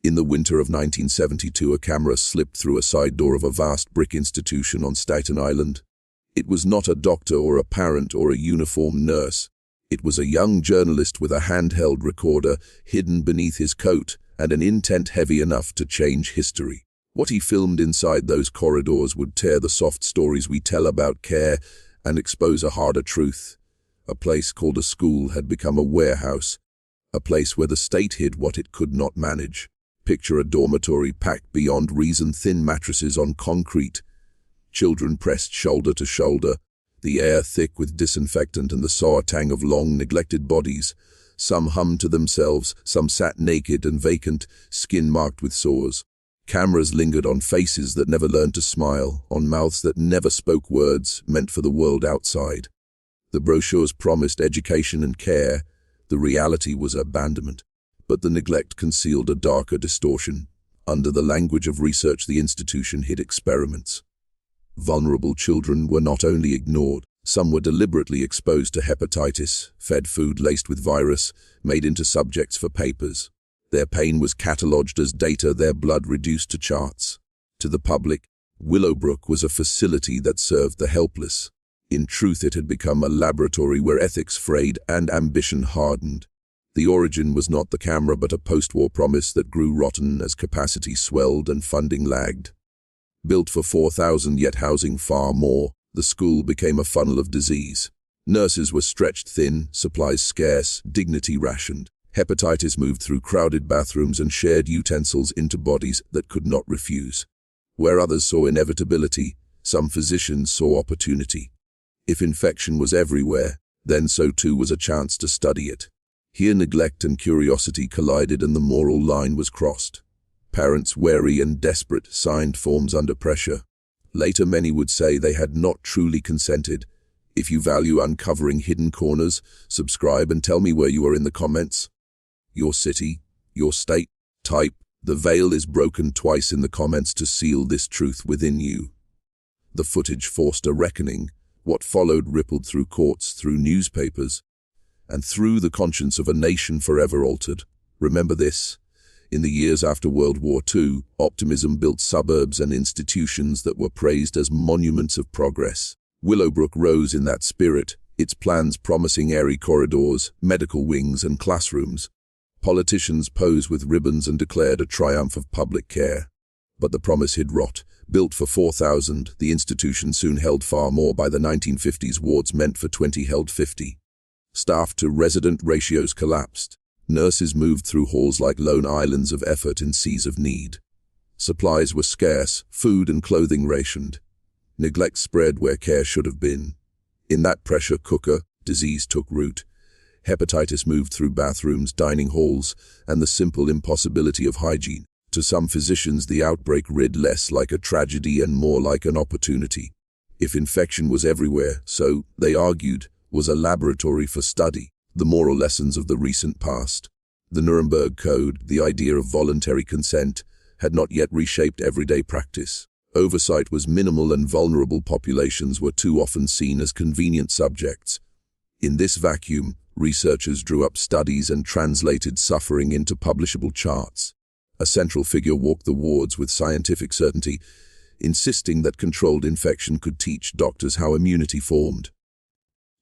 In the winter of 1972, a camera slipped through a side door of a vast brick institution on Staten Island. It was not a doctor or a parent or a uniformed nurse. It was a young journalist with a handheld recorder hidden beneath his coat and an intent heavy enough to change history. What he filmed inside those corridors would tear the soft stories we tell about care and expose a harder truth. A place called a school had become a warehouse, a place where the state hid what it could not manage. Picture a dormitory packed beyond reason, thin mattresses on concrete, children pressed shoulder to shoulder, the air thick with disinfectant and the sour tang of long neglected bodies. Some hummed to themselves, some sat naked and vacant, skin marked with sores. Cameras lingered on faces that never learned to smile, on mouths that never spoke words meant for the world outside. The brochures promised education and care. The reality was abandonment. But the neglect concealed a darker distortion. Under the language of research, the institution hid experiments. Vulnerable children were not only ignored, some were deliberately exposed to hepatitis, fed food laced with virus, made into subjects for papers. Their pain was catalogued as data, their blood reduced to charts. To the public, Willowbrook was a facility that served the helpless. In truth, it had become a laboratory where ethics frayed and ambition hardened. The origin was not the camera, but a post-war promise that grew rotten as capacity swelled and funding lagged. Built for 4,000 yet housing far more, the school became a funnel of disease. Nurses were stretched thin, supplies scarce, dignity rationed. Hepatitis moved through crowded bathrooms and shared utensils into bodies that could not refuse. Where others saw inevitability, some physicians saw opportunity. If infection was everywhere, then so too was a chance to study it. Here neglect and curiosity collided and the moral line was crossed. Parents, wary and desperate, signed forms under pressure. Later, many would say they had not truly consented. If you value uncovering hidden corners, subscribe and tell me where you are in the comments. Your city, your state, type. The veil is broken twice in the comments to seal this truth within you. The footage forced a reckoning. What followed rippled through courts, through newspapers, and through the conscience of a nation forever altered. Remember this. In the years after World War II, optimism built suburbs and institutions that were praised as monuments of progress. Willowbrook rose in that spirit, its plans promising airy corridors, medical wings, and classrooms. Politicians posed with ribbons and declared a triumph of public care. But the promise hid rot. Built for 4,000, the institution soon held far more. By the 1950s, wards meant for 20 held 50. Staff to resident ratios collapsed. Nurses moved through halls like lone islands of effort in seas of need. Supplies were scarce, food and clothing rationed. Neglect spread where care should have been. In that pressure cooker, disease took root. Hepatitis moved through bathrooms, dining halls, and the simple impossibility of hygiene. To some physicians, the outbreak read less like a tragedy and more like an opportunity. If infection was everywhere, so, they argued, was a laboratory for study. The moral lessons of the recent past. The Nuremberg Code, the idea of voluntary consent, had not yet reshaped everyday practice. Oversight was minimal and vulnerable populations were too often seen as convenient subjects. In this vacuum, researchers drew up studies and translated suffering into publishable charts. A central figure walked the wards with scientific certainty, insisting that controlled infection could teach doctors how immunity formed.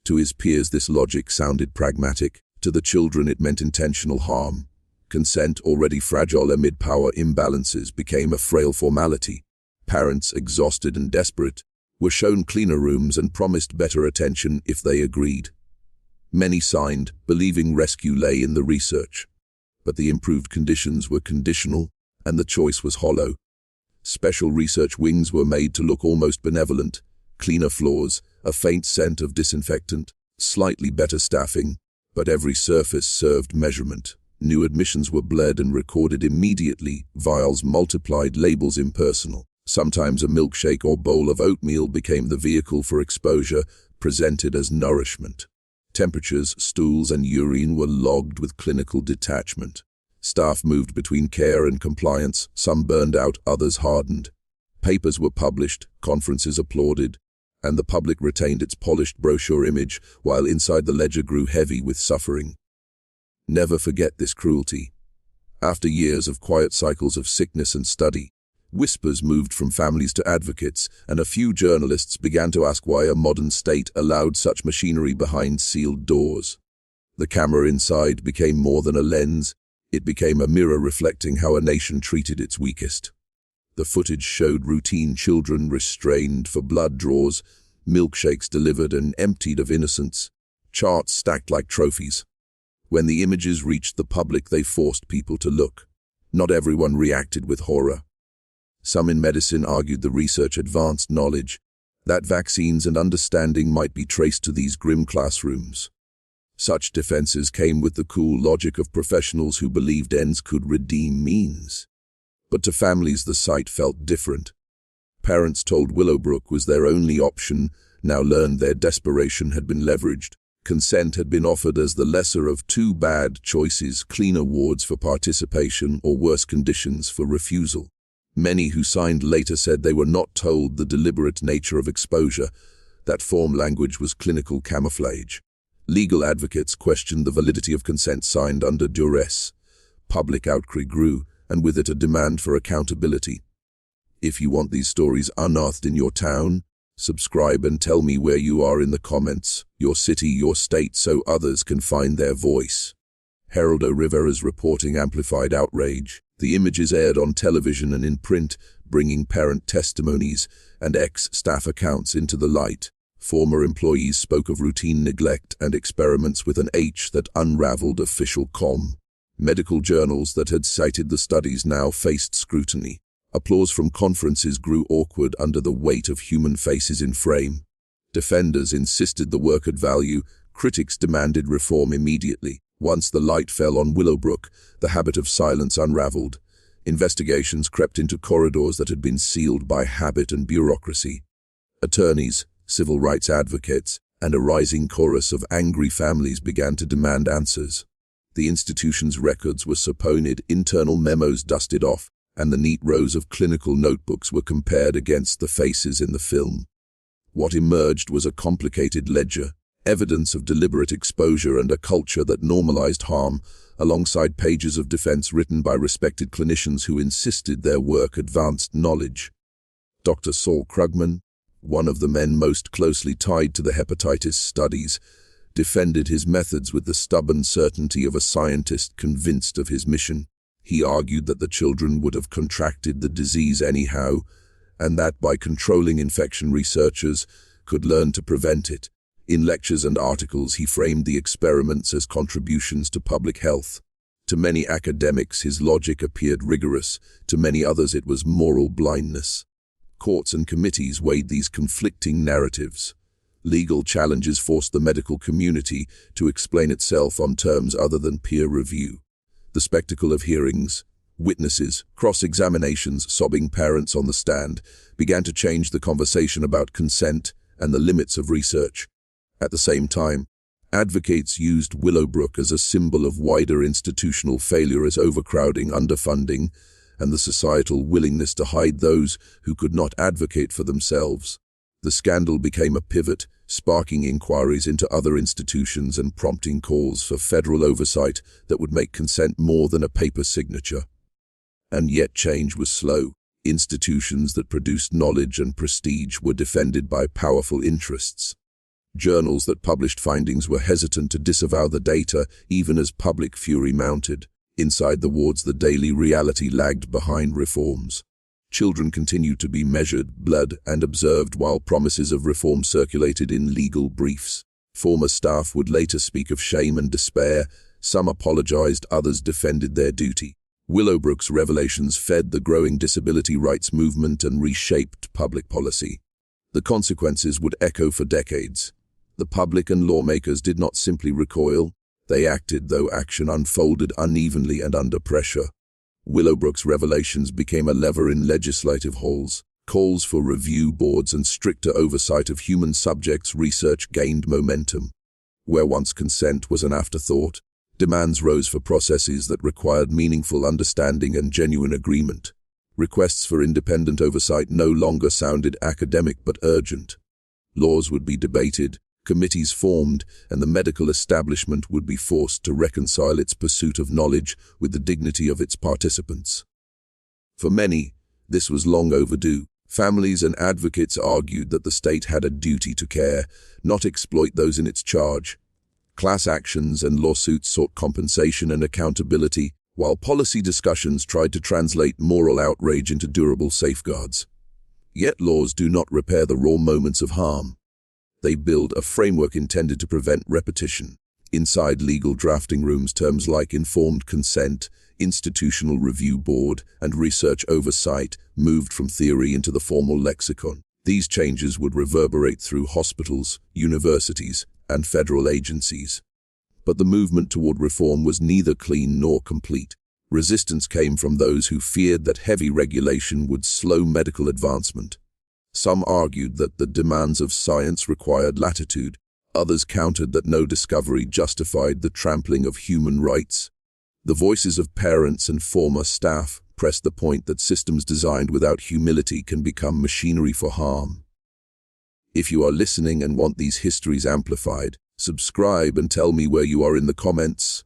To his peers, this logic sounded pragmatic. To the children, it meant intentional harm. Consent, already fragile amid power imbalances, became a frail formality. Parents, exhausted and desperate, were shown cleaner rooms and promised better attention if they agreed. Many signed, believing rescue lay in the research. But the improved conditions were conditional, and the choice was hollow. Special research wings were made to look almost benevolent. Cleaner floors, a faint scent of disinfectant, slightly better staffing, but every surface served measurement. New admissions were bled and recorded immediately, vials multiplied, labels impersonal. Sometimes a milkshake or bowl of oatmeal became the vehicle for exposure, presented as nourishment. Temperatures, stools, and urine were logged with clinical detachment. Staff moved between care and compliance, some burned out, others hardened. Papers were published, conferences applauded, and the public retained its polished brochure image, while inside the ledger grew heavy with suffering. Never forget this cruelty. After years of quiet cycles of sickness and study, whispers moved from families to advocates, and a few journalists began to ask why a modern state allowed such machinery behind sealed doors. The camera inside became more than a lens. It became a mirror reflecting how a nation treated its weakest. The footage showed routine children restrained for blood draws, milkshakes delivered and emptied of innocence, charts stacked like trophies. When the images reached the public, they forced people to look. Not everyone reacted with horror. Some in medicine argued the research advanced knowledge, that vaccines and understanding might be traced to these grim classrooms. Such defenses came with the cool logic of professionals who believed ends could redeem means. But to families, the sight felt different. Parents told Willowbrook was their only option, now learned their desperation had been leveraged. Consent had been offered as the lesser of two bad choices, cleaner wards for participation or worse conditions for refusal. Many who signed later said they were not told the deliberate nature of exposure, that form language was clinical camouflage. Legal advocates questioned the validity of consent signed under duress. Public outcry grew, and with it a demand for accountability. If you want these stories unearthed in your town, subscribe and tell me where you are in the comments, your city, your state, so others can find their voice. Geraldo Rivera's reporting amplified outrage. The images aired on television and in print, bringing parent testimonies and ex-staff accounts into the light. Former employees spoke of routine neglect and experiments with an H that unraveled official comm. Medical journals that had cited the studies now faced scrutiny. Applause from conferences grew awkward under the weight of human faces in frame. Defenders insisted the work had value. Critics demanded reform immediately. Once the light fell on Willowbrook, the habit of silence unraveled. Investigations crept into corridors that had been sealed by habit and bureaucracy. Attorneys, civil rights advocates, and a rising chorus of angry families began to demand answers. The institution's records were subpoenaed, internal memos dusted off, and the neat rows of clinical notebooks were compared against the faces in the film. What emerged was a complicated ledger, evidence of deliberate exposure and a culture that normalized harm, alongside pages of defense written by respected clinicians who insisted their work advanced knowledge. Dr. Saul Krugman, one of the men most closely tied to the hepatitis studies, defended his methods with the stubborn certainty of a scientist convinced of his mission. He argued that the children would have contracted the disease anyhow, and that by controlling infection, researchers could learn to prevent it. In lectures and articles, he framed the experiments as contributions to public health. To many academics, his logic appeared rigorous. To many others, it was moral blindness. Courts and committees weighed these conflicting narratives. Legal challenges forced the medical community to explain itself on terms other than peer review. The spectacle of hearings, witnesses, cross-examinations, sobbing parents on the stand began to change the conversation about consent and the limits of research. At the same time, advocates used Willowbrook as a symbol of wider institutional failure, as overcrowding, underfunding, and the societal willingness to hide those who could not advocate for themselves. The scandal became a pivot, sparking inquiries into other institutions and prompting calls for federal oversight that would make consent more than a paper signature. And yet change was slow. Institutions that produced knowledge and prestige were defended by powerful interests. Journals that published findings were hesitant to disavow the data, even as public fury mounted. Inside the wards, the daily reality lagged behind reforms. Children continued to be measured, bled, and observed while promises of reform circulated in legal briefs. Former staff would later speak of shame and despair. Some apologized, others defended their duty. Willowbrook's revelations fed the growing disability rights movement and reshaped public policy. The consequences would echo for decades. The public and lawmakers did not simply recoil. They acted, though action unfolded unevenly and under pressure. Willowbrook's revelations became a lever in legislative halls. Calls for review boards and stricter oversight of human subjects research gained momentum. Where once consent was an afterthought, demands rose for processes that required meaningful understanding and genuine agreement. Requests for independent oversight no longer sounded academic but urgent. Laws would be debated, Committees formed, and the medical establishment would be forced to reconcile its pursuit of knowledge with the dignity of its participants. For many, this was long overdue. Families and advocates argued that the state had a duty to care, not exploit those in its charge. Class actions and lawsuits sought compensation and accountability, while policy discussions tried to translate moral outrage into durable safeguards. Yet laws do not repair the raw moments of harm. They build a framework intended to prevent repetition. Inside legal drafting rooms, terms like informed consent, institutional review board, and research oversight moved from theory into the formal lexicon. These changes would reverberate through hospitals, universities, and federal agencies. But the movement toward reform was neither clean nor complete. Resistance came from those who feared that heavy regulation would slow medical advancement. Some argued that the demands of science required latitude. Others countered that no discovery justified the trampling of human rights. The voices of parents and former staff pressed the point that systems designed without humility can become machinery for harm. If you are listening and want these histories amplified, subscribe and tell me where you are in the comments.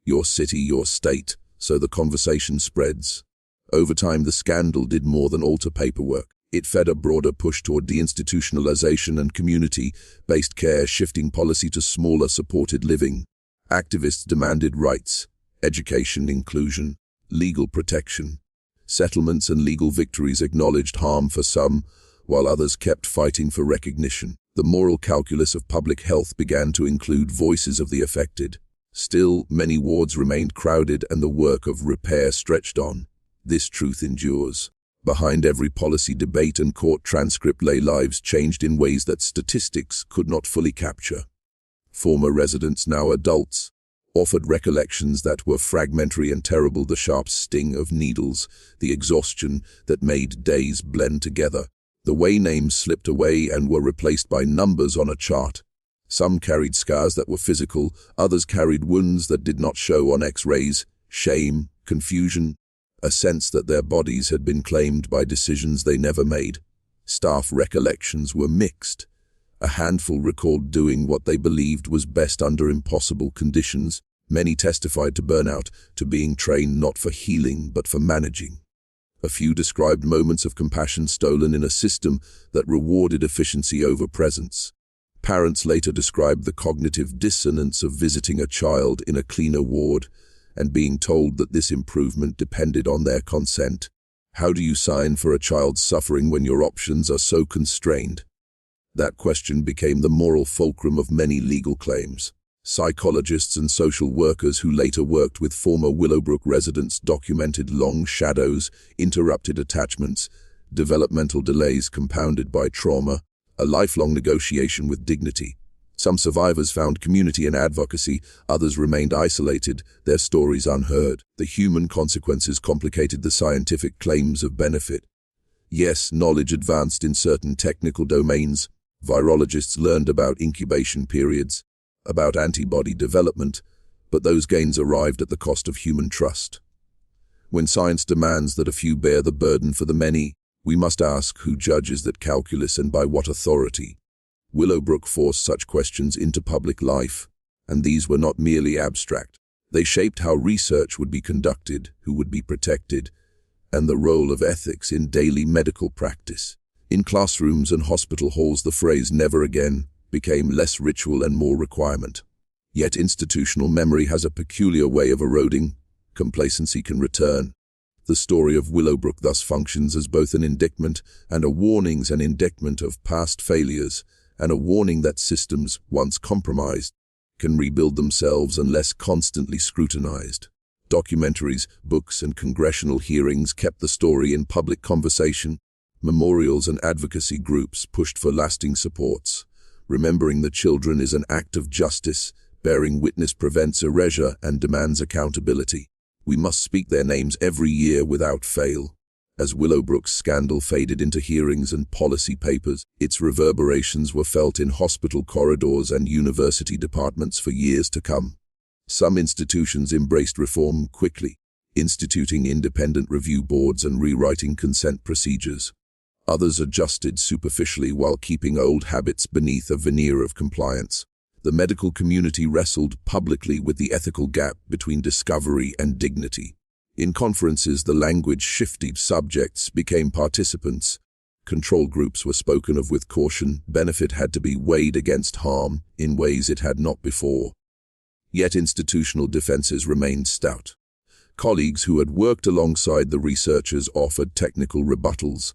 Your city, your state, so the conversation spreads. Over time, the scandal did more than alter paperwork. It fed a broader push toward deinstitutionalization and community-based care, shifting policy to smaller supported living. Activists demanded rights, education, inclusion, legal protection. Settlements and legal victories acknowledged harm for some, while others kept fighting for recognition. The moral calculus of public health began to include voices of the affected. Still, many wards remained crowded and the work of repair stretched on. This truth endures. Behind every policy debate and court transcript lay lives changed in ways that statistics could not fully capture. Former residents, now adults, offered recollections that were fragmentary and terrible: the sharp sting of needles, the exhaustion that made days blend together. The way names slipped away and were replaced by numbers on a chart. Some carried scars that were physical, others carried wounds that did not show on X-rays. Shame, confusion, a sense that their bodies had been claimed by decisions they never made. Staff recollections were mixed. A handful recalled doing what they believed was best under impossible conditions. Many testified to burnout, to being trained not for healing but for managing. A few described moments of compassion stolen in a system that rewarded efficiency over presence. Parents later described the cognitive dissonance of visiting a child in a cleaner ward and being told that this improvement depended on their consent. How do you sign for a child's suffering when your options are so constrained? That question became the moral fulcrum of many legal claims. Psychologists and social workers who later worked with former Willowbrook residents documented long shadows, interrupted attachments, developmental delays compounded by trauma, a lifelong negotiation with dignity. Some survivors found community and advocacy, others remained isolated, their stories unheard. The human consequences complicated the scientific claims of benefit. Yes, knowledge advanced in certain technical domains. Virologists learned about incubation periods, about antibody development, but those gains arrived at the cost of human trust. When science demands that a few bear the burden for the many, we must ask who judges that calculus and by what authority. Willowbrook forced such questions into public life, and these were not merely abstract. They shaped how research would be conducted, who would be protected, and the role of ethics in daily medical practice. In classrooms and hospital halls, the phrase "never again" became less ritual and more requirement. Yet institutional memory has a peculiar way of eroding. Complacency can return. The story of Willowbrook thus functions as both an indictment and a warning, an indictment of past failures, and a warning that systems, once compromised, can rebuild themselves unless constantly scrutinized. Documentaries, books, and congressional hearings kept the story in public conversation. Memorials and advocacy groups pushed for lasting supports. Remembering the children is an act of justice. Bearing witness prevents erasure and demands accountability. We must speak their names every year without fail. As Willowbrook's scandal faded into hearings and policy papers, its reverberations were felt in hospital corridors and university departments for years to come. Some institutions embraced reform quickly, instituting independent review boards and rewriting consent procedures. Others adjusted superficially while keeping old habits beneath a veneer of compliance. The medical community wrestled publicly with the ethical gap between discovery and dignity. In conferences, the language shifted, subjects became participants. Control groups were spoken of with caution, benefit had to be weighed against harm in ways it had not before. Yet institutional defenses remained stout. Colleagues who had worked alongside the researchers offered technical rebuttals,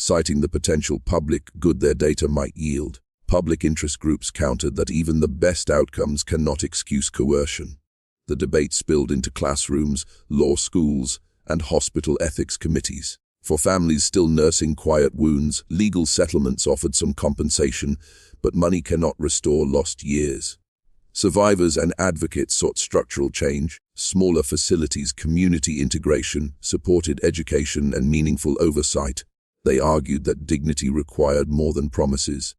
citing the potential public good their data might yield. Public interest groups countered that even the best outcomes cannot excuse coercion. The debate spilled into classrooms, law schools, and hospital ethics committees. For families still nursing quiet wounds, legal settlements offered some compensation, but money cannot restore lost years. Survivors and advocates sought structural change, smaller facilities, community integration, supported education, and meaningful oversight. They argued that dignity required more than promises.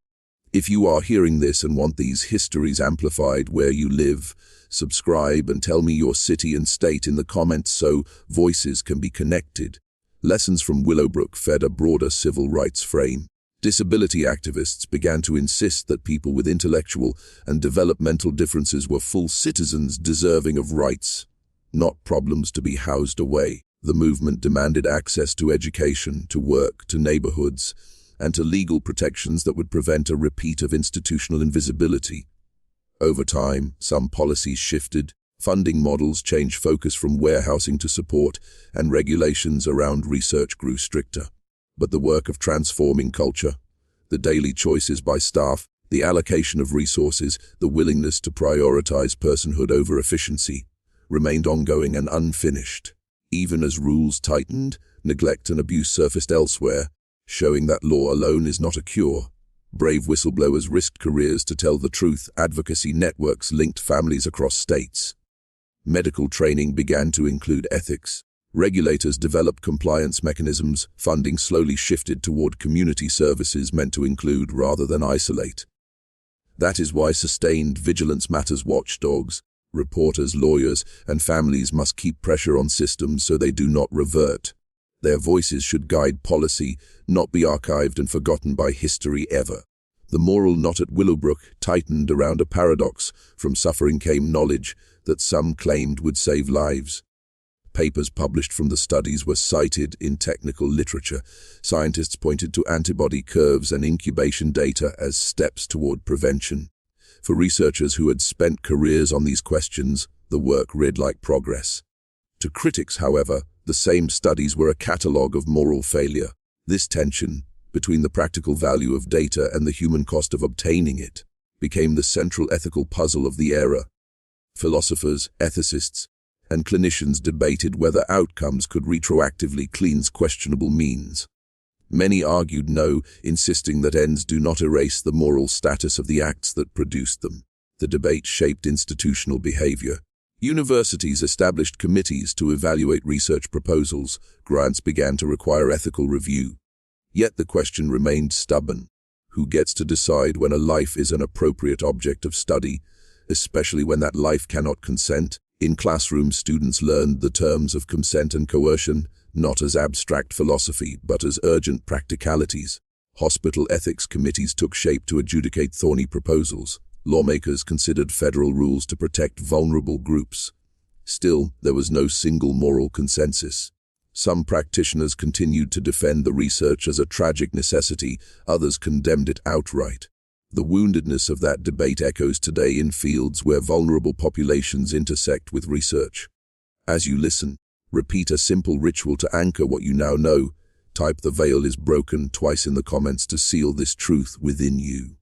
If you are hearing this and want these histories amplified where you live, subscribe and tell me your city and state in the comments so voices can be connected. Lessons from Willowbrook fed a broader civil rights frame. Disability activists began to insist that people with intellectual and developmental differences were full citizens deserving of rights, not problems to be housed away. The movement demanded access to education, to work, to neighborhoods, and to legal protections that would prevent a repeat of institutional invisibility. Over time, some policies shifted, funding models changed focus from warehousing to support, and regulations around research grew stricter. But the work of transforming culture, the daily choices by staff, the allocation of resources, the willingness to prioritize personhood over efficiency, remained ongoing and unfinished. Even as rules tightened, neglect and abuse surfaced elsewhere, showing that law alone is not a cure. Brave whistleblowers risked careers to tell the truth. Advocacy networks linked families across states. Medical training began to include ethics. Regulators developed compliance mechanisms. Funding slowly shifted toward community services meant to include rather than isolate. That is why sustained vigilance matters. Watchdogs, reporters, lawyers, and families must keep pressure on systems so they do not revert. Their voices should guide policy, not be archived and forgotten by history ever. The moral knot at Willowbrook tightened around a paradox. From suffering came knowledge that some claimed would save lives. Papers published from the studies were cited in technical literature. Scientists pointed to antibody curves and incubation data as steps toward prevention. For researchers who had spent careers on these questions, the work read like progress. To critics, however, the same studies were a catalogue of moral failure. This tension, between the practical value of data and the human cost of obtaining it, became the central ethical puzzle of the era. Philosophers, ethicists, and clinicians debated whether outcomes could retroactively cleanse questionable means. Many argued no, insisting that ends do not erase the moral status of the acts that produced them. The debate shaped institutional behavior. Universities established committees to evaluate research proposals. Grants began to require ethical review. Yet the question remained stubborn. Who gets to decide when a life is an appropriate object of study, especially when that life cannot consent? In classrooms, students learned the terms of consent and coercion, not as abstract philosophy, but as urgent practicalities. Hospital ethics committees took shape to adjudicate thorny proposals. Lawmakers considered federal rules to protect vulnerable groups. Still, there was no single moral consensus. Some practitioners continued to defend the research as a tragic necessity, others condemned it outright. The woundedness of that debate echoes today in fields where vulnerable populations intersect with research. As you listen, repeat a simple ritual to anchor what you now know. Type "the veil is broken" twice in the comments to seal this truth within you.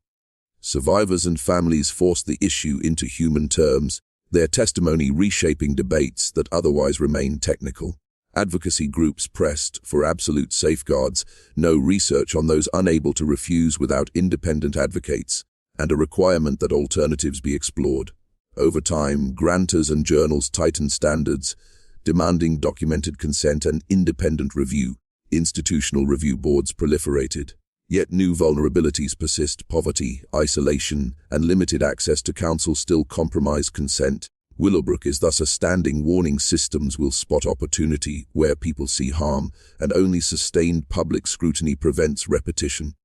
Survivors and families forced the issue into human terms, their testimony reshaping debates that otherwise remained technical. Advocacy groups pressed for absolute safeguards, no research on those unable to refuse without independent advocates, and a requirement that alternatives be explored. Over time, grantors and journals tightened standards, demanding documented consent and independent review. Institutional review boards proliferated. Yet new vulnerabilities persist. Poverty, isolation, and limited access to counsel still compromise consent. Willowbrook is thus a standing warning. Systems will spot opportunity where people see harm, and only sustained public scrutiny prevents repetition.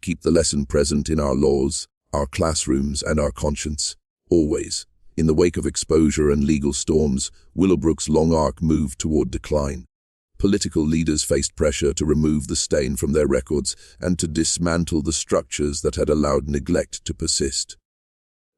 Keep the lesson present in our laws, our classrooms, and our conscience, always. In the wake of exposure and legal storms, Willowbrook's long arc moved toward decline. Political leaders faced pressure to remove the stain from their records and to dismantle the structures that had allowed neglect to persist.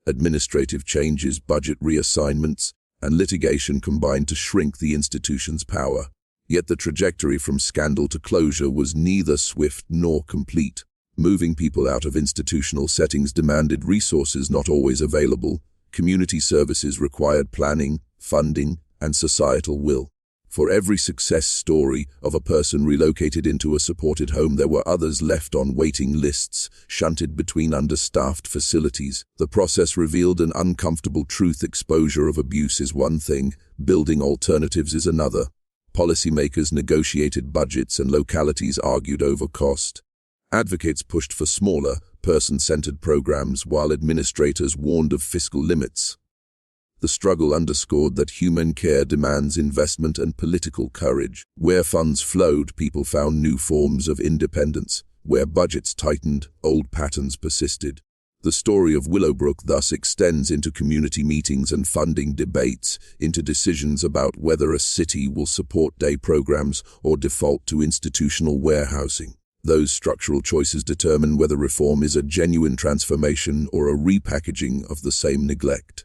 Administrative changes, budget reassignments, and litigation combined to shrink the institution's power. Yet the trajectory from scandal to closure was neither swift nor complete. Moving people out of institutional settings demanded resources not always available. Community services required planning, funding, and societal will. For every success story of a person relocated into a supported home, there were others left on waiting lists, shunted between understaffed facilities. The process revealed an uncomfortable truth: exposure of abuse is one thing, building alternatives is another. Policymakers negotiated budgets and localities argued over cost. Advocates pushed for smaller, person-centered programs while administrators warned of fiscal limits. The struggle underscored that human care demands investment and political courage. Where funds flowed, people found new forms of independence. Where budgets tightened, old patterns persisted. The story of Willowbrook thus extends into community meetings and funding debates, into decisions about whether a city will support day programs or default to institutional warehousing. Those structural choices determine whether reform is a genuine transformation or a repackaging of the same neglect.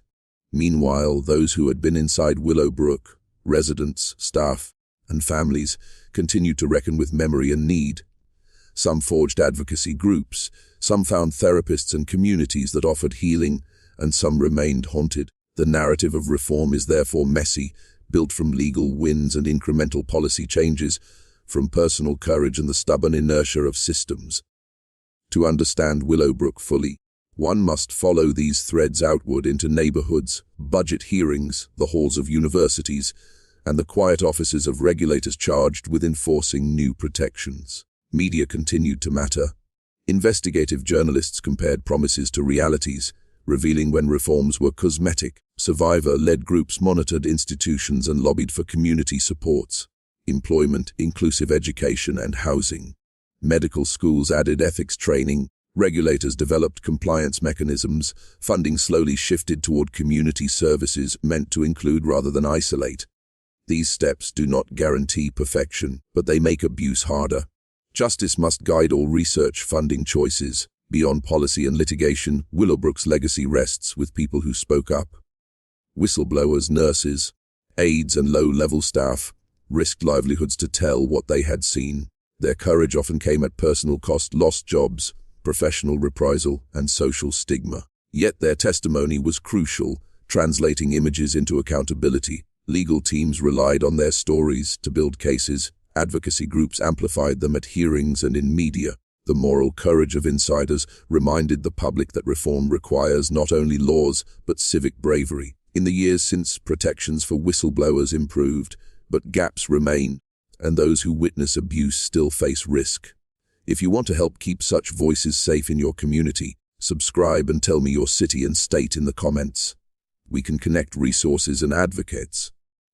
Meanwhile, those who had been inside Willowbrook, residents, staff, and families, continued to reckon with memory and need. Some forged advocacy groups, some found therapists and communities that offered healing, and some remained haunted. The narrative of reform is therefore messy, built from legal wins and incremental policy changes, from personal courage and the stubborn inertia of systems. To understand Willowbrook fully, one must follow these threads outward into neighborhoods, budget hearings, the halls of universities, and the quiet offices of regulators charged with enforcing new protections. Media continued to matter. Investigative journalists compared promises to realities, revealing when reforms were cosmetic. Survivor-led groups monitored institutions and lobbied for community supports. Employment, inclusive education, and housing. Medical schools added ethics training. Regulators developed compliance mechanisms. Funding slowly shifted toward community services meant to include rather than isolate. These steps do not guarantee perfection, but they make abuse harder. Justice must guide all research funding choices. Beyond policy and litigation, Willowbrook's legacy rests with people who spoke up. Whistleblowers, nurses, aides, and low-level staff risked livelihoods to tell what they had seen. Their courage often came at personal cost: lost jobs, professional reprisal, and social stigma. Yet their testimony was crucial, translating images into accountability. Legal teams relied on their stories to build cases. Advocacy groups amplified them at hearings and in media. The moral courage of insiders reminded the public that reform requires not only laws, but civic bravery. In the years since, protections for whistleblowers improved, but gaps remain, and those who witness abuse still face risk. If you want to help keep such voices safe in your community, subscribe and tell me your city and state in the comments. We can connect resources and advocates.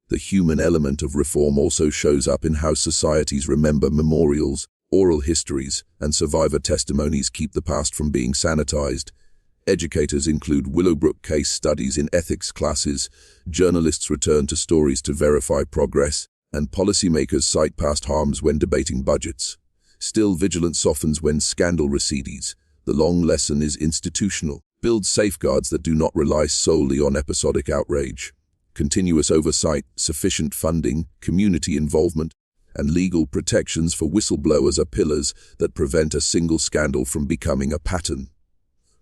The human element of reform also shows up in how societies remember. Memorials, oral histories, and survivor testimonies keep the past from being sanitized. Educators include Willowbrook case studies in ethics classes, journalists return to stories to verify progress, and policymakers cite past harms when debating budgets. Still, vigilance softens when scandal recedes. The long lesson is institutional. Build safeguards that do not rely solely on episodic outrage. Continuous oversight, sufficient funding, community involvement, and legal protections for whistleblowers are pillars that prevent a single scandal from becoming a pattern.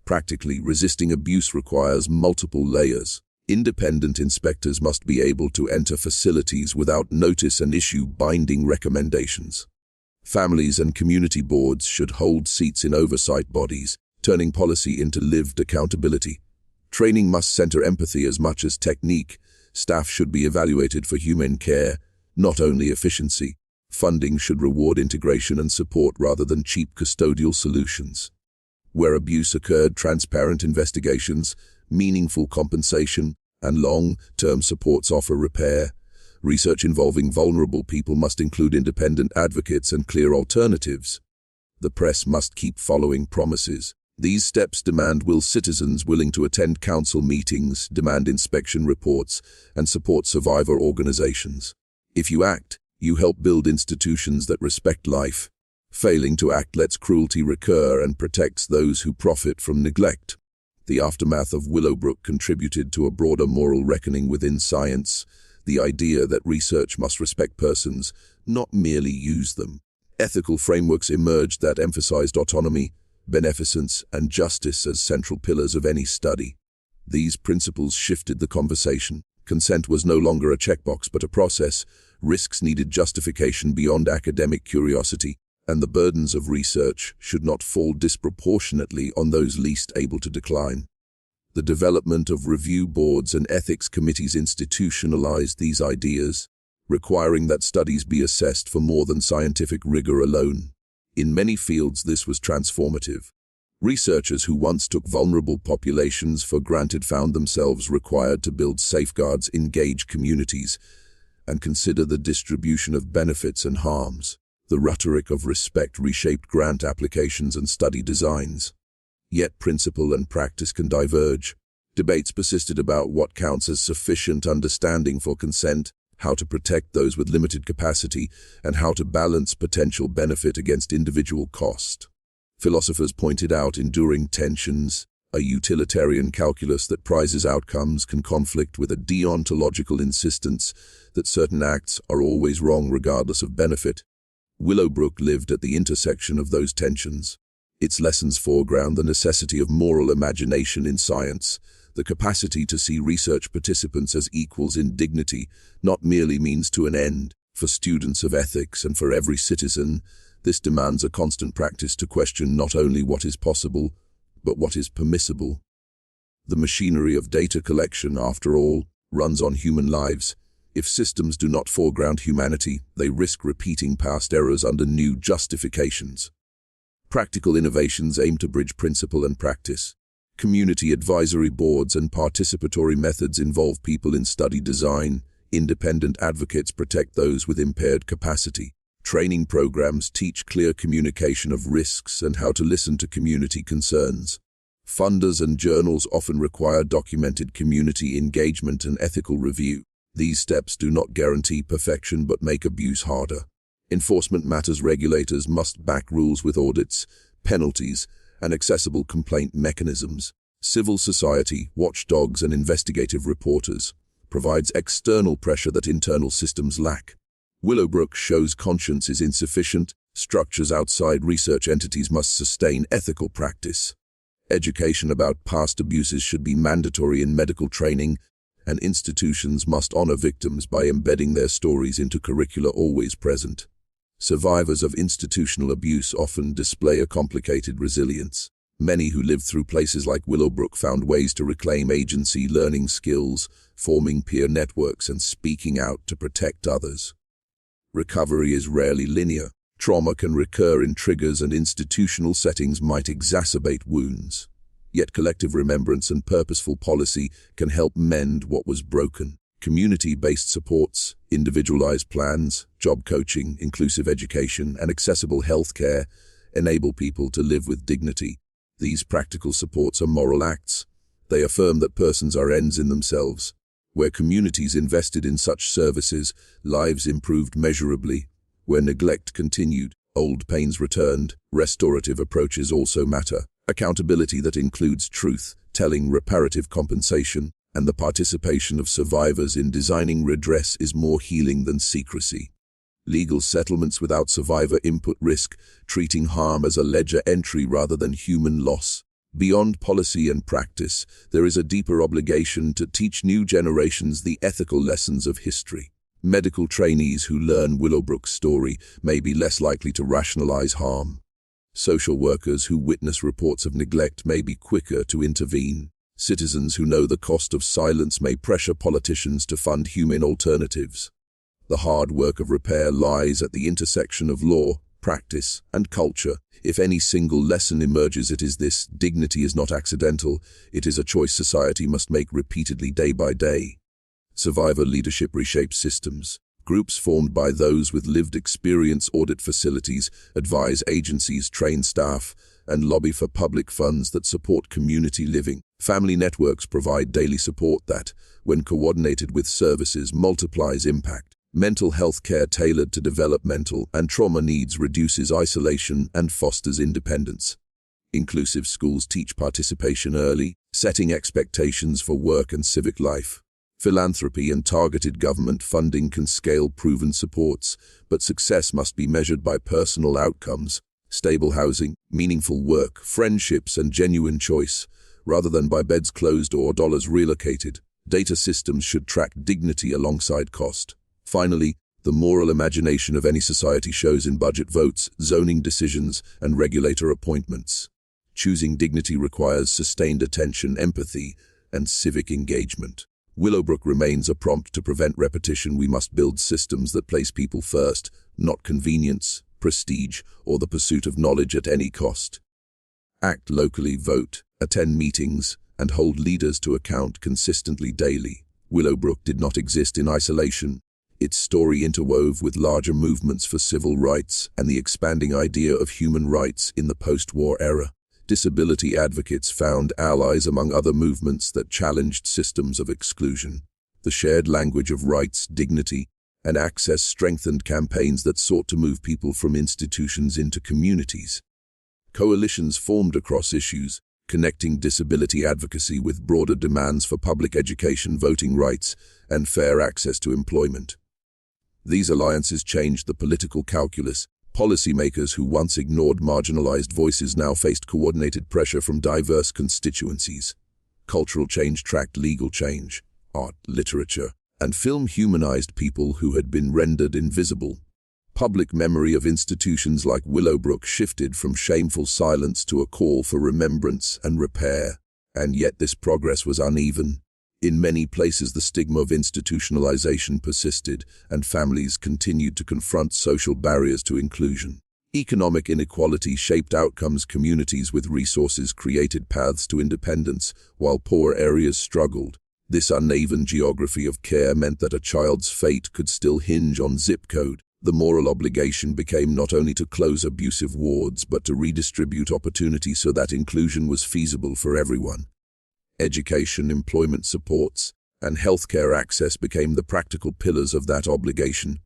Practically, resisting abuse requires multiple layers. Independent inspectors must be able to enter facilities without notice and issue binding recommendations. Families and community boards should hold seats in oversight bodies, turning policy into lived accountability. Training must center empathy as much as technique. Staff should be evaluated for human care, not only efficiency. Funding should reward integration and support rather than cheap custodial solutions. Where abuse occurred, transparent investigations, meaningful compensation, and long-term supports offer repair. Research involving vulnerable people must include independent advocates and clear alternatives. The press must keep following promises. These steps demand citizens willing to attend council meetings, demand inspection reports, and support survivor organizations. If you act, you help build institutions that respect life. Failing to act lets cruelty recur and protects those who profit from neglect. The aftermath of Willowbrook contributed to a broader moral reckoning within science, the idea that research must respect persons, not merely use them. Ethical frameworks emerged that emphasized autonomy, beneficence, and justice as central pillars of any study. These principles shifted the conversation. Consent was no longer a checkbox but a process. Risks needed justification beyond academic curiosity, and the burdens of research should not fall disproportionately on those least able to decline. The development of review boards and ethics committees institutionalized these ideas, requiring that studies be assessed for more than scientific rigor alone. In many fields, this was transformative. Researchers who once took vulnerable populations for granted found themselves required to build safeguards, engage communities, and consider the distribution of benefits and harms. The rhetoric of respect reshaped grant applications and study designs. Yet principle and practice can diverge. Debates persisted about what counts as sufficient understanding for consent, how to protect those with limited capacity, and how to balance potential benefit against individual cost. Philosophers pointed out enduring tensions. A utilitarian calculus that prizes outcomes can conflict with a deontological insistence that certain acts are always wrong regardless of benefit. Willowbrook lived at the intersection of those tensions. Its lessons foreground the necessity of moral imagination in science, the capacity to see research participants as equals in dignity, not merely means to an end. For students of ethics and for every citizen, this demands a constant practice to question not only what is possible, but what is permissible. The machinery of data collection, after all, runs on human lives. If systems do not foreground humanity, they risk repeating past errors under new justifications. Practical innovations aim to bridge principle and practice. Community advisory boards and participatory methods involve people in study design. Independent advocates protect those with impaired capacity. Training programs teach clear communication of risks and how to listen to community concerns. Funders and journals often require documented community engagement and ethical review. These steps do not guarantee perfection but make abuse harder. Enforcement matters. Regulators must back rules with audits, penalties, and accessible complaint mechanisms. Civil society, watchdogs, and investigative reporters provides external pressure that internal systems lack. Willowbrook shows conscience is insufficient. Structures outside research entities must sustain ethical practice. Education about past abuses should be mandatory in medical training, and institutions must honor victims by embedding their stories into curricula always present. Survivors of institutional abuse often display a complicated resilience. Many who lived through places like Willowbrook found ways to reclaim agency, learning skills, forming peer networks, and speaking out to protect others. Recovery is rarely linear. Trauma can recur in triggers, and institutional settings might exacerbate wounds. Yet collective remembrance and purposeful policy can help mend what was broken. Community-based supports, individualized plans, job coaching, inclusive education, and accessible healthcare enable people to live with dignity. These practical supports are moral acts. They affirm that persons are ends in themselves. Where communities invested in such services, lives improved measurably. Where neglect continued, old pains returned. Restorative approaches also matter. Accountability that includes truth, telling, reparative compensation, and the participation of survivors in designing redress is more healing than secrecy. Legal settlements without survivor input risk treating harm as a ledger entry rather than human loss. Beyond policy and practice, there is a deeper obligation to teach new generations the ethical lessons of history. Medical trainees who learn Willowbrook's story may be less likely to rationalize harm. Social workers who witness reports of neglect may be quicker to intervene. Citizens who know the cost of silence may pressure politicians to fund humane alternatives. The hard work of repair lies at the intersection of law, practice, and culture. If any single lesson emerges, it is this: dignity is not accidental, it is a choice society must make repeatedly day by day. Survivor leadership reshapes systems. Groups formed by those with lived experience audit facilities, advise agencies, train staff, and lobby for public funds that support community living. Family networks provide daily support that, when coordinated with services, multiplies impact. Mental health care tailored to developmental and trauma needs reduces isolation and fosters independence. Inclusive schools teach participation early, setting expectations for work and civic life. Philanthropy and targeted government funding can scale proven supports, but success must be measured by personal outcomes, stable housing, meaningful work, friendships, and genuine choice, rather than by beds closed or dollars relocated. Data systems should track dignity alongside cost. Finally, the moral imagination of any society shows in budget votes, zoning decisions, and regulator appointments. Choosing dignity requires sustained attention, empathy, and civic engagement. Willowbrook remains a prompt to prevent repetition. We must build systems that place people first, not convenience, prestige, or the pursuit of knowledge at any cost. Act locally, vote, attend meetings, and hold leaders to account consistently daily. Willowbrook did not exist in isolation. Its story interwove with larger movements for civil rights and the expanding idea of human rights in the post-war era. Disability advocates found allies among other movements that challenged systems of exclusion. The shared language of rights, dignity, and access strengthened campaigns that sought to move people from institutions into communities. Coalitions formed across issues, connecting disability advocacy with broader demands for public education, voting rights, and fair access to employment. These alliances changed the political calculus. Policymakers who once ignored marginalized voices now faced coordinated pressure from diverse constituencies. Cultural change tracked legal change. Art, literature, and film humanized people who had been rendered invisible. Public memory of institutions like Willowbrook shifted from shameful silence to a call for remembrance and repair. And yet this progress was uneven. In many places, the stigma of institutionalization persisted, and families continued to confront social barriers to inclusion. Economic inequality shaped outcomes. Communities with resources created paths to independence, while poor areas struggled. This uneven geography of care meant that a child's fate could still hinge on zip code. The moral obligation became not only to close abusive wards, but to redistribute opportunity so that inclusion was feasible for everyone. Education, employment supports, and healthcare access became the practical pillars of that obligation.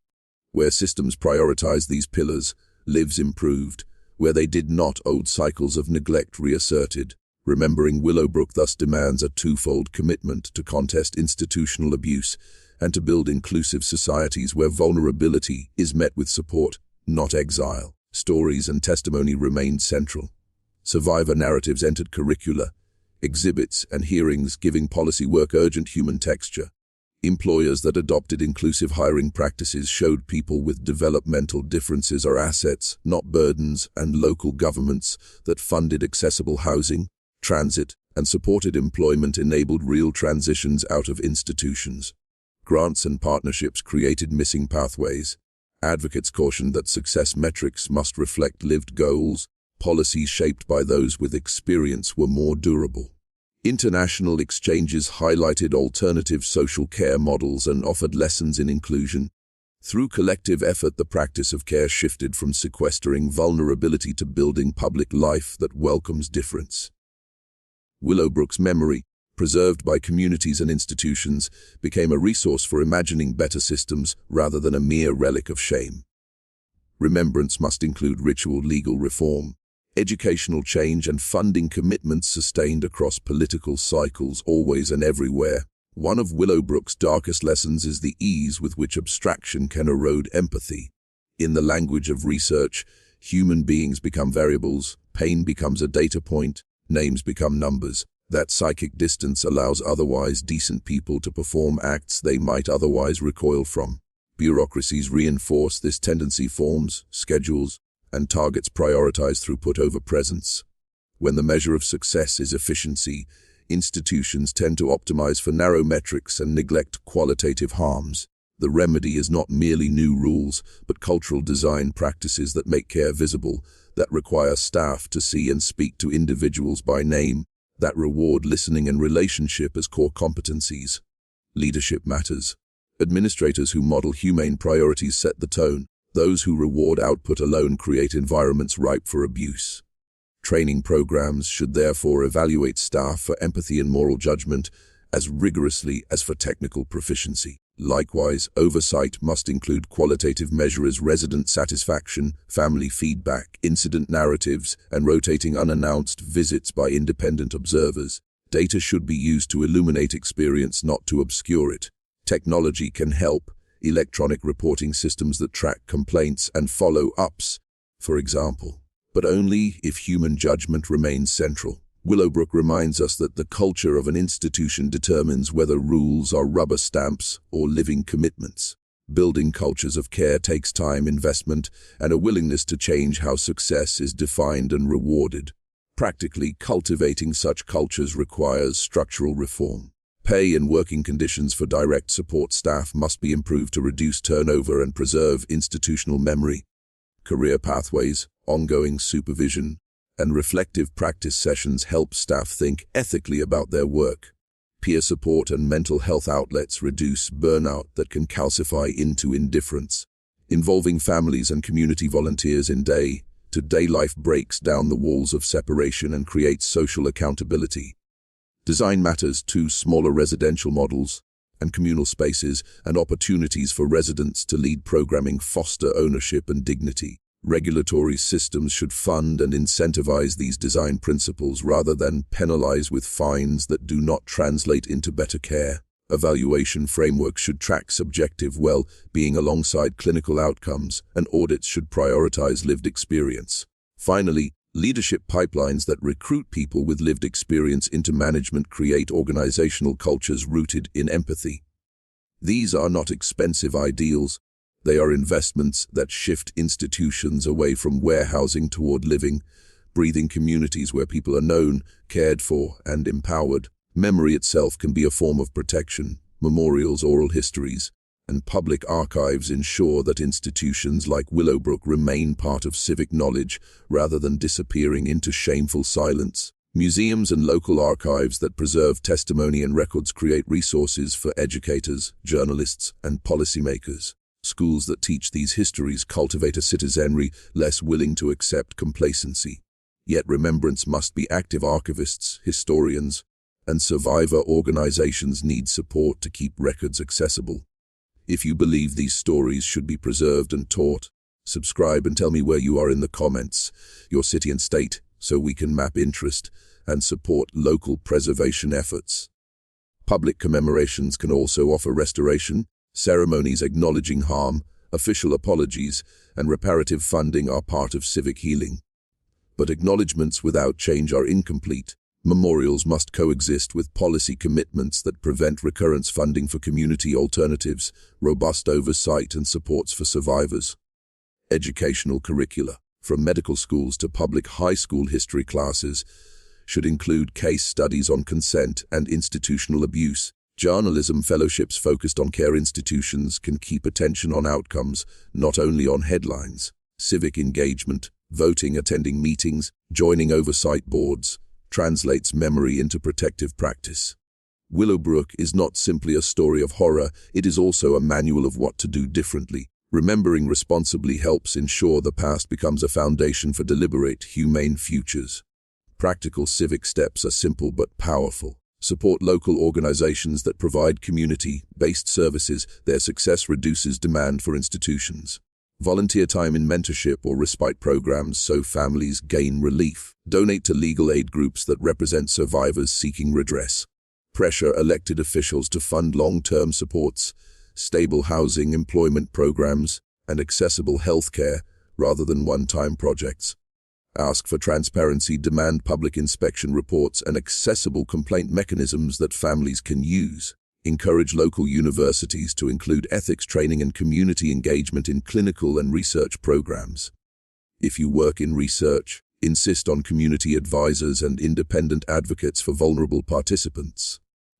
Where systems prioritized these pillars, lives improved. Where they did not, old cycles of neglect reasserted. Remembering Willowbrook thus demands a twofold commitment: to contest institutional abuse and to build inclusive societies where vulnerability is met with support, not exile. Stories and testimony remained central. Survivor narratives entered curricula, exhibits, and hearings, giving policy work urgent human texture. Employers that adopted inclusive hiring practices showed people with developmental differences are assets, not burdens, and local governments that funded accessible housing, transit, and supported employment enabled real transitions out of institutions. Grants and partnerships created missing pathways. Advocates cautioned that success metrics must reflect lived goals. Policies shaped by those with experience were more durable. International exchanges highlighted alternative social care models and offered lessons in inclusion. Through collective effort, the practice of care shifted from sequestering vulnerability to building public life that welcomes difference. Willowbrook's memory, preserved by communities and institutions, became a resource for imagining better systems rather than a mere relic of shame. Remembrance must include ritual legal reform, educational change, and funding commitments sustained across political cycles, always and everywhere. One of Willowbrook's darkest lessons is the ease with which abstraction can erode empathy. In the language of research, human beings become variables, pain becomes a data point, names become numbers. That psychic distance allows otherwise decent people to perform acts they might otherwise recoil from. Bureaucracies reinforce this tendency. Forms, schedules, and targets prioritize throughput over presence. When the measure of success is efficiency, institutions tend to optimize for narrow metrics and neglect qualitative harms. The remedy is not merely new rules, but cultural design practices that make care visible, that require staff to see and speak to individuals by name, that reward listening and relationship as core competencies. Leadership matters. Administrators who model humane priorities set the tone. Those who reward output alone create environments ripe for abuse. Training programs should therefore evaluate staff for empathy and moral judgment as rigorously as for technical proficiency. Likewise, oversight must include qualitative measures: resident satisfaction, family feedback, incident narratives, and rotating unannounced visits by independent observers. Data should be used to illuminate experience, not to obscure it. Technology can help. Electronic reporting systems that track complaints and follow-ups, for example, but only if human judgment remains central. Willowbrook reminds us that the culture of an institution determines whether rules are rubber stamps or living commitments. Building cultures of care takes time, investment, and a willingness to change how success is defined and rewarded. Practically, cultivating such cultures requires structural reform. Pay and working conditions for direct support staff must be improved to reduce turnover and preserve institutional memory. Career pathways, ongoing supervision, and reflective practice sessions help staff think ethically about their work. Peer support and mental health outlets reduce burnout that can calcify into indifference. Involving families and community volunteers in day-to-day life breaks down the walls of separation and creates social accountability. Design matters too. Smaller residential models and communal spaces and opportunities for residents to lead programming foster ownership and dignity. Regulatory systems should fund and incentivize these design principles rather than penalize with fines that do not translate into better care. Evaluation frameworks should track subjective well-being alongside clinical outcomes, and audits should prioritize lived experience. Finally, leadership pipelines that recruit people with lived experience into management create organizational cultures rooted in empathy. These are not expensive ideals. They are investments that shift institutions away from warehousing toward living, breathing communities where people are known, cared for, and empowered. Memory itself can be a form of protection. Memorials, oral histories, and public archives ensure that institutions like Willowbrook remain part of civic knowledge rather than disappearing into shameful silence. Museums and local archives that preserve testimony and records create resources for educators, journalists, and policymakers. Schools that teach these histories cultivate a citizenry less willing to accept complacency. Yet remembrance must be active. Archivists, historians, and survivor organizations need support to keep records accessible. If you believe these stories should be preserved and taught, subscribe and tell me where you are in the comments, your city and state, so we can map interest and support local preservation efforts. Public commemorations can also offer restoration. Ceremonies acknowledging harm, official apologies, and reparative funding are part of civic healing. But acknowledgements without change are incomplete. Memorials must coexist with policy commitments that prevent recurrence. Funding for community alternatives, robust oversight and supports for survivors. Educational curricula, from medical schools to public high school history classes, should include case studies on consent and institutional abuse. Journalism fellowships focused on care institutions can keep attention on outcomes, not only on headlines. Civic engagement, voting, attending meetings, joining oversight boards, translates memory into protective practice. Willowbrook is not simply a story of horror, it is also a manual of what to do differently. Remembering responsibly helps ensure the past becomes a foundation for deliberate, humane futures. Practical civic steps are simple but powerful. Support local organizations that provide community-based services. Their success reduces demand for institutions. Volunteer time in mentorship or respite programs so families gain relief. Donate to legal aid groups that represent survivors seeking redress. Pressure elected officials to fund long-term supports, stable housing, employment programs, and accessible health care rather than one-time projects. Ask for transparency, demand public inspection reports, and accessible complaint mechanisms that families can use. Encourage local universities to include ethics training and community engagement in clinical and research programs. If you work in research, insist on community advisors and independent advocates for vulnerable participants.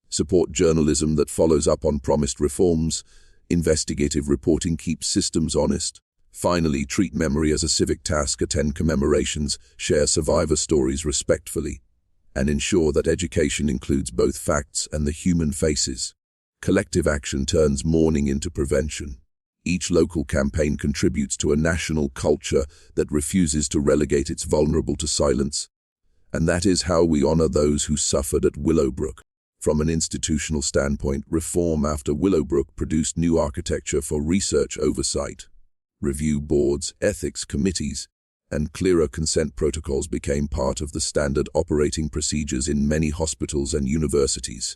Support journalism that follows up on promised reforms. Investigative reporting keeps systems honest. Finally, treat memory as a civic task, attend commemorations, share survivor stories respectfully, and ensure that education includes both facts and the human faces. Collective action turns mourning into prevention. Each local campaign contributes to a national culture that refuses to relegate its vulnerable to silence. And that is how we honor those who suffered at Willowbrook. From an institutional standpoint, reform after Willowbrook produced new architecture for research oversight. Review boards, ethics committees, and clearer consent protocols became part of the standard operating procedures in many hospitals and universities.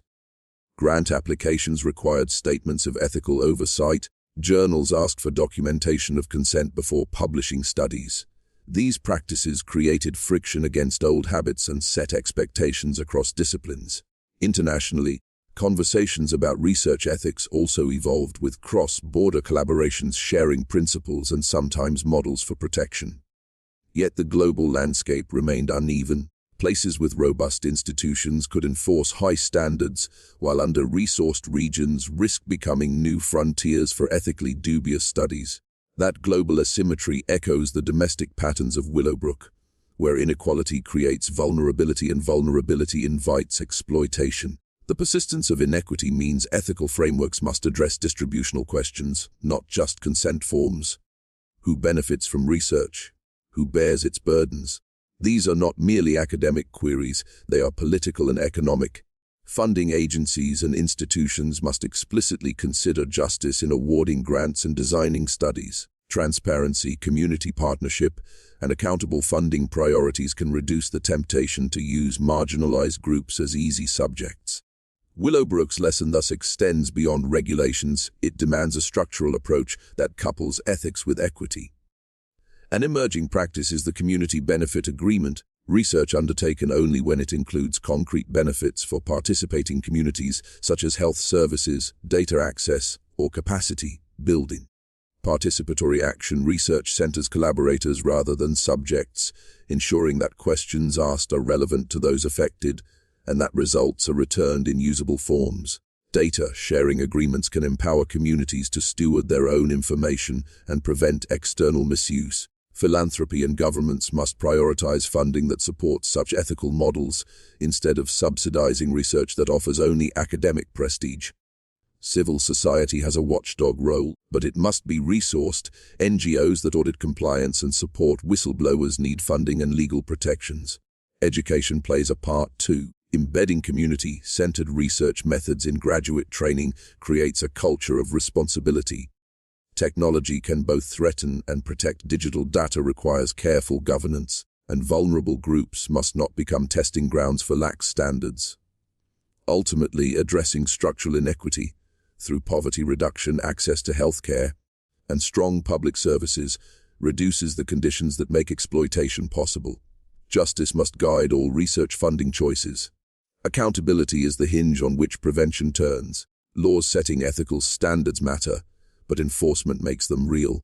Grant applications required statements of ethical oversight. Journals asked for documentation of consent before publishing studies. These practices created friction against old habits and set expectations across disciplines. Internationally, conversations about research ethics also evolved, with cross-border collaborations sharing principles and sometimes models for protection. Yet the global landscape remained uneven. Places with robust institutions could enforce high standards, while under-resourced regions risked becoming new frontiers for ethically dubious studies. That global asymmetry echoes the domestic patterns of Willowbrook, where inequality creates vulnerability and vulnerability invites exploitation. The persistence of inequity means ethical frameworks must address distributional questions, not just consent forms. Who benefits from research? Who bears its burdens? These are not merely academic queries, they are political and economic. Funding agencies and institutions must explicitly consider justice in awarding grants and designing studies. Transparency, community partnership, and accountable funding priorities can reduce the temptation to use marginalized groups as easy subjects. Willowbrook's lesson thus extends beyond regulations. It demands a structural approach that couples ethics with equity. An emerging practice is the community benefit agreement, research undertaken only when it includes concrete benefits for participating communities, such as health services, data access, or capacity building. Participatory action research centers collaborators rather than subjects, ensuring that questions asked are relevant to those affected and that results are returned in usable forms. Data sharing agreements can empower communities to steward their own information and prevent external misuse. Philanthropy and governments must prioritize funding that supports such ethical models instead of subsidizing research that offers only academic prestige. Civil society has a watchdog role, but it must be resourced. NGOs that audit compliance and support whistleblowers need funding and legal protections. Education plays a part too. Embedding community-centered research methods in graduate training creates a culture of responsibility. Technology can both threaten and protect. Digital data requires careful governance, and vulnerable groups must not become testing grounds for lax standards. Ultimately, addressing structural inequity through poverty reduction, access to healthcare, and strong public services reduces the conditions that make exploitation possible. Justice must guide all research funding choices. Accountability is the hinge on which prevention turns. Laws setting ethical standards matter, but enforcement makes them real.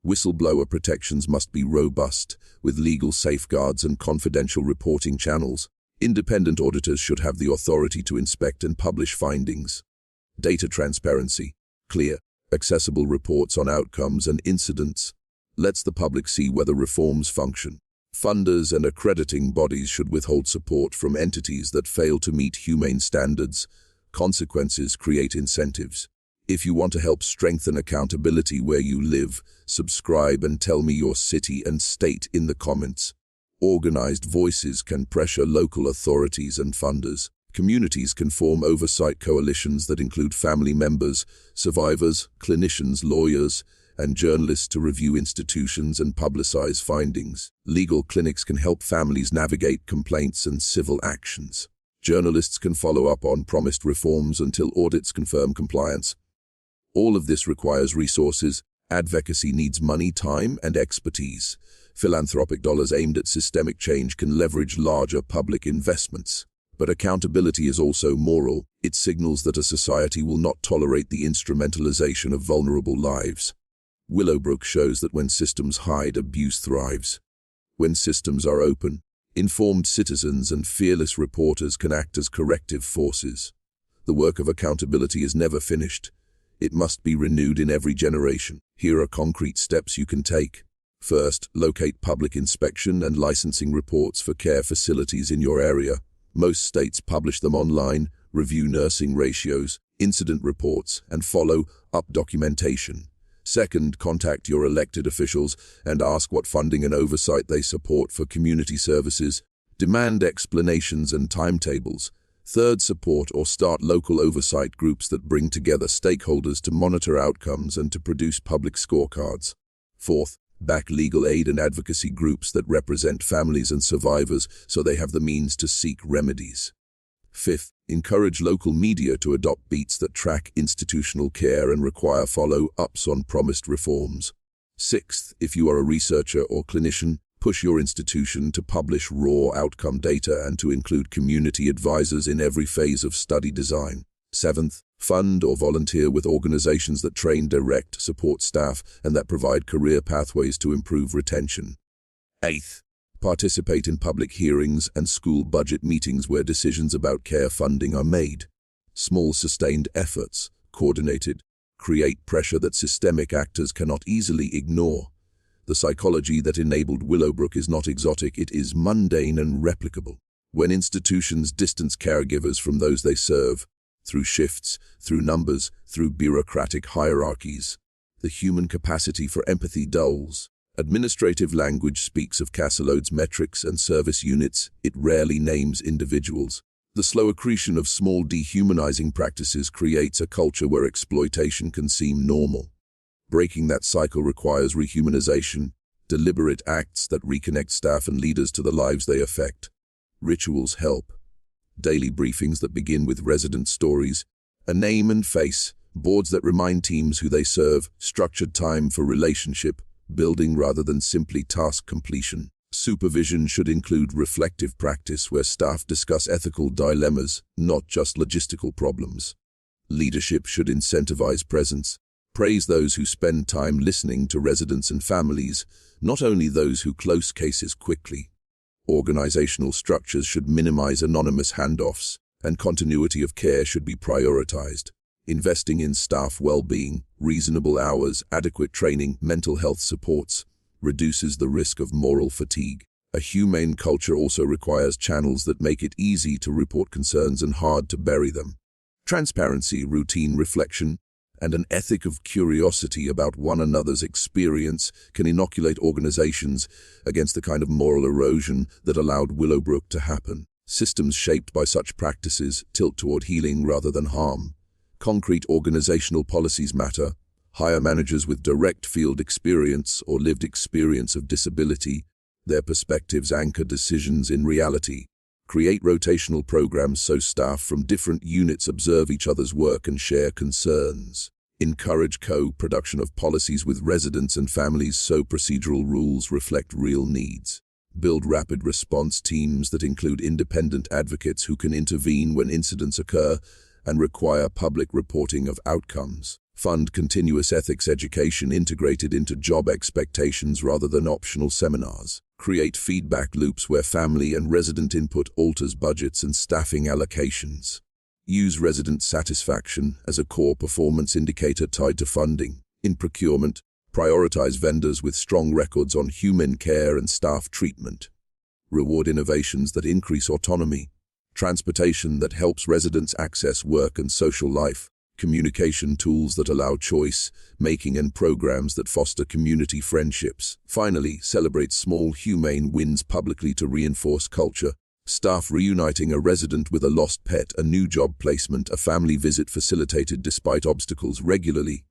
Whistleblower protections must be robust, with legal safeguards and confidential reporting channels. Independent auditors should have the authority to inspect and publish findings. Data transparency, clear, accessible reports on outcomes and incidents, lets the public see whether reforms function. Funders and accrediting bodies should withhold support from entities that fail to meet humane standards. Consequences create incentives. If you want to help strengthen accountability where you live, subscribe and tell me your city and state in the comments. Organized voices can pressure local authorities and funders. Communities can form oversight coalitions that include family members, survivors, clinicians, lawyers, and journalists to review institutions and publicize findings. Legal clinics can help families navigate complaints and civil actions. Journalists can follow up on promised reforms until audits confirm compliance. All of this requires resources. Advocacy needs money, time, and expertise. Philanthropic dollars aimed at systemic change can leverage larger public investments. But accountability is also moral. It signals that a society will not tolerate the instrumentalization of vulnerable lives. Willowbrook shows that when systems hide, abuse thrives. When systems are open, informed citizens and fearless reporters can act as corrective forces. The work of accountability is never finished. It must be renewed in every generation. Here are concrete steps you can take. First, locate public inspection and licensing reports for care facilities in your area. Most states publish them online. Review nursing ratios, incident reports, and follow up documentation. Second, contact your elected officials and ask what funding and oversight they support for community services. Demand explanations and timetables. Third, support or start local oversight groups that bring together stakeholders to monitor outcomes and to produce public scorecards. Fourth, back legal aid and advocacy groups that represent families and survivors so they have the means to seek remedies. Fifth, encourage local media to adopt beats that track institutional care and require follow-ups on promised reforms. Sixth, if you are a researcher or clinician, push your institution to publish raw outcome data and to include community advisors in every phase of study design. Seventh, fund or volunteer with organizations that train direct support staff and that provide career pathways to improve retention. Eighth, participate in public hearings and school budget meetings where decisions about care funding are made. Small sustained efforts, coordinated, create pressure that systemic actors cannot easily ignore. The psychology that enabled Willowbrook is not exotic, it is mundane and replicable. When institutions distance caregivers from those they serve, through shifts, through numbers, through bureaucratic hierarchies, the human capacity for empathy dulls. Administrative language speaks of caseloads, metrics, and service units. It rarely names individuals. The slow accretion of small dehumanizing practices creates a culture where exploitation can seem normal. Breaking that cycle requires rehumanization, deliberate acts that reconnect staff and leaders to the lives they affect. Rituals help. Daily briefings that begin with resident stories, a name and face, boards that remind teams who they serve, structured time for relationship building rather than simply task completion. Supervision should include reflective practice where staff discuss ethical dilemmas, not just logistical problems. Leadership should incentivize presence, praise those who spend time listening to residents and families, not only those who close cases quickly. Organizational structures should minimize anonymous handoffs, and continuity of care should be prioritized. Investing in staff well-being, reasonable hours, adequate training, mental health supports, reduces the risk of moral fatigue. A humane culture also requires channels that make it easy to report concerns and hard to bury them. Transparency, routine reflection, and an ethic of curiosity about one another's experience can inoculate organizations against the kind of moral erosion that allowed Willowbrook to happen. Systems shaped by such practices tilt toward healing rather than harm. Concrete organizational policies matter. Hire managers with direct field experience or lived experience of disability. Their perspectives anchor decisions in reality. Create rotational programs so staff from different units observe each other's work and share concerns. Encourage co-production of policies with residents and families so procedural rules reflect real needs. Build rapid response teams that include independent advocates who can intervene when incidents occur and require public reporting of outcomes. Fund continuous ethics education integrated into job expectations rather than optional seminars. Create feedback loops where family and resident input alters budgets and staffing allocations. Use resident satisfaction as a core performance indicator tied to funding. In procurement, prioritize vendors with strong records on human care and staff treatment. Reward innovations that increase autonomy. Transportation that helps residents access work and social life. Communication tools that allow choice, making and programs that foster community friendships. Finally, celebrate small humane wins publicly to reinforce culture. Staff reuniting a resident with a lost pet, a new job placement, a family visit facilitated despite obstacles regularly.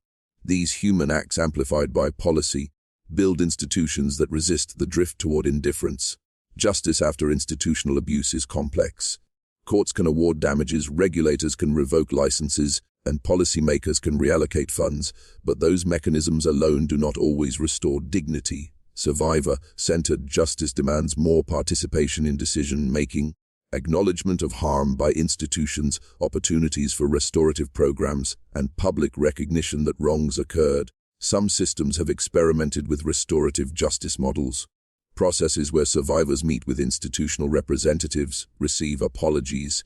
These human acts amplified by policy build institutions that resist the drift toward indifference. Justice after institutional abuse is complex. Courts can award damages, regulators can revoke licenses, and policymakers can reallocate funds, but those mechanisms alone do not always restore dignity. Survivor-centered justice demands more participation in decision-making, acknowledgement of harm by institutions, opportunities for restorative programs, and public recognition that wrongs occurred. Some systems have experimented with restorative justice models. Processes where survivors meet with institutional representatives, receive apologies,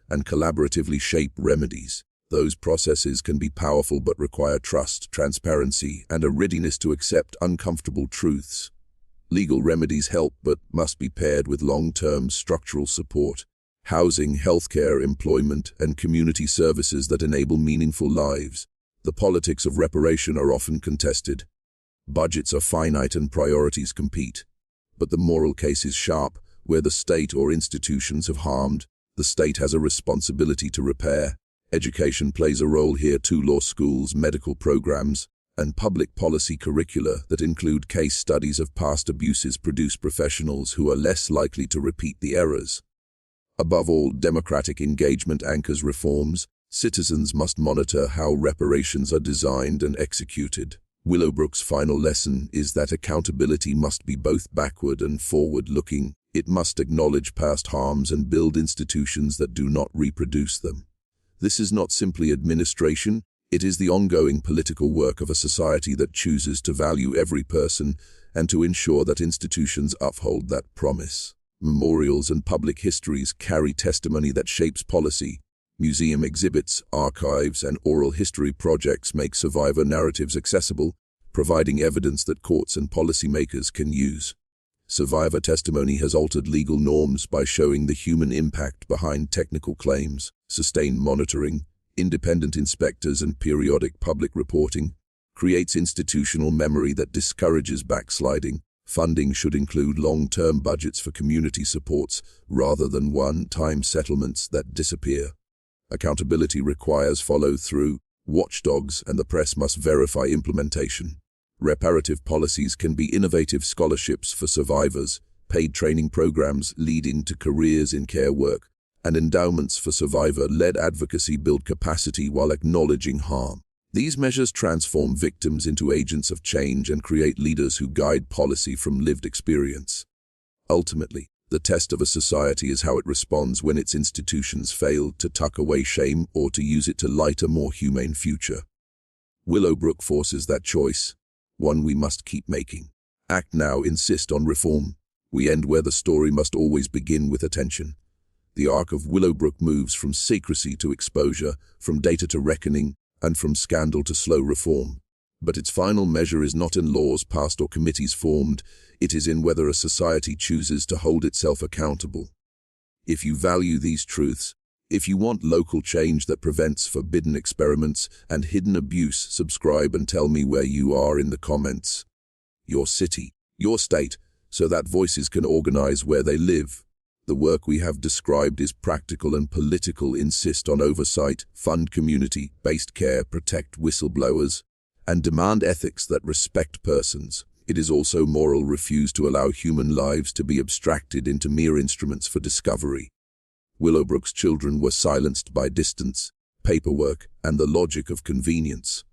and collaboratively shape remedies. Those processes can be powerful but require trust, transparency, and a readiness to accept uncomfortable truths. Legal remedies help but must be paired with long-term structural support. Housing, healthcare, employment, and community services that enable meaningful lives. The politics of reparation are often contested. Budgets are finite and priorities compete. But the moral case is sharp. Where the state or institutions have harmed, the state has a responsibility to repair. Education plays a role here too. Law schools, medical programs, and public policy curricula that include case studies of past abuses produce professionals who are less likely to repeat the errors. Above all, democratic engagement anchors reforms. Citizens must monitor how reparations are designed and executed. Willowbrook's final lesson is that accountability must be both backward and forward-looking. It must acknowledge past harms and build institutions that do not reproduce them. This is not simply administration, it is the ongoing political work of a society that chooses to value every person and to ensure that institutions uphold that promise. Memorials and public histories carry testimony that shapes policy. Museum exhibits, archives, and oral history projects make survivor narratives accessible, providing evidence that courts and policymakers can use. Survivor testimony has altered legal norms by showing the human impact behind technical claims. Sustained monitoring, independent inspectors, and periodic public reporting creates institutional memory that discourages backsliding. Funding should include long-term budgets for community supports rather than one-time settlements that disappear. Accountability requires follow-through. Watchdogs and the press must verify implementation. Reparative policies can be innovative scholarships for survivors, paid training programs leading to careers in care work, and endowments for survivor-led advocacy build capacity while acknowledging harm. These measures transform victims into agents of change and create leaders who guide policy from lived experience. Ultimately, the test of a society is how it responds when its institutions fail to tuck away shame or to use it to light a more humane future. Willowbrook forces that choice, one we must keep making. Act now, insist on reform. We end where the story must always begin, with attention. The arc of Willowbrook moves from secrecy to exposure, from data to reckoning, and from scandal to slow reform. But its final measure is not in laws passed or committees formed, it is in whether a society chooses to hold itself accountable. If you value these truths, if you want local change that prevents forbidden experiments and hidden abuse, subscribe and tell me where you are in the comments. Your city, your state, so that voices can organize where they live. The work we have described is practical and political. Insist on oversight, fund community-based care, protect whistleblowers, and demand ethics that respect persons. It is also moral. Refuse to allow human lives to be abstracted into mere instruments for discovery. Willowbrook's children were silenced by distance, paperwork, and the logic of convenience.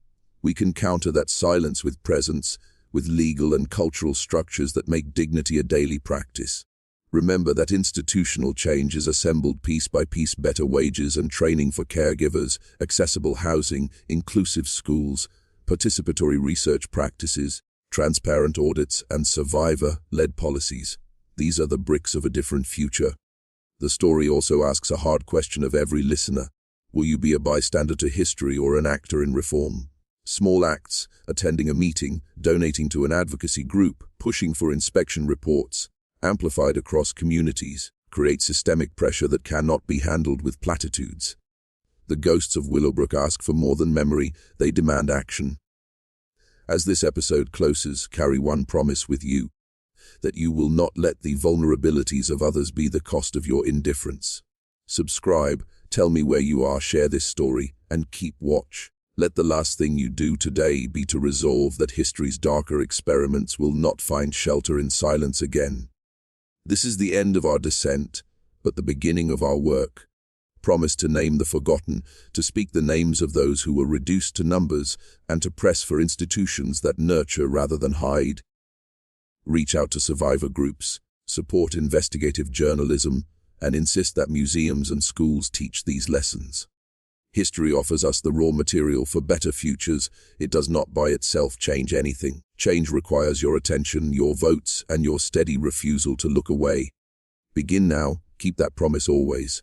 We can counter that silence with presence, with legal and cultural structures that make dignity a daily practice. Remember that institutional change is assembled piece by piece: better wages and training for caregivers, accessible housing, inclusive schools, participatory research practices, transparent audits, and survivor-led policies. These are the bricks of a different future. The story also asks a hard question of every listener. Will you be a bystander to history or an actor in reform? Small acts, attending a meeting, donating to an advocacy group, pushing for inspection reports, amplified across communities, create systemic pressure that cannot be handled with platitudes. The ghosts of Willowbrook ask for more than memory, they demand action. As this episode closes, carry one promise with you: that you will not let the vulnerabilities of others be the cost of your indifference. Subscribe, tell me where you are, share this story, and keep watch. Let the last thing you do today be to resolve that history's darker experiments will not find shelter in silence again. This is the end of our descent, but the beginning of our work. Promise to name the forgotten, to speak the names of those who were reduced to numbers, and to press for institutions that nurture rather than hide. Reach out to survivor groups, support investigative journalism, and insist that museums and schools teach these lessons. History offers us the raw material for better futures. It does not by itself change anything. Change requires your attention, your votes, and your steady refusal to look away. Begin now, keep that promise always.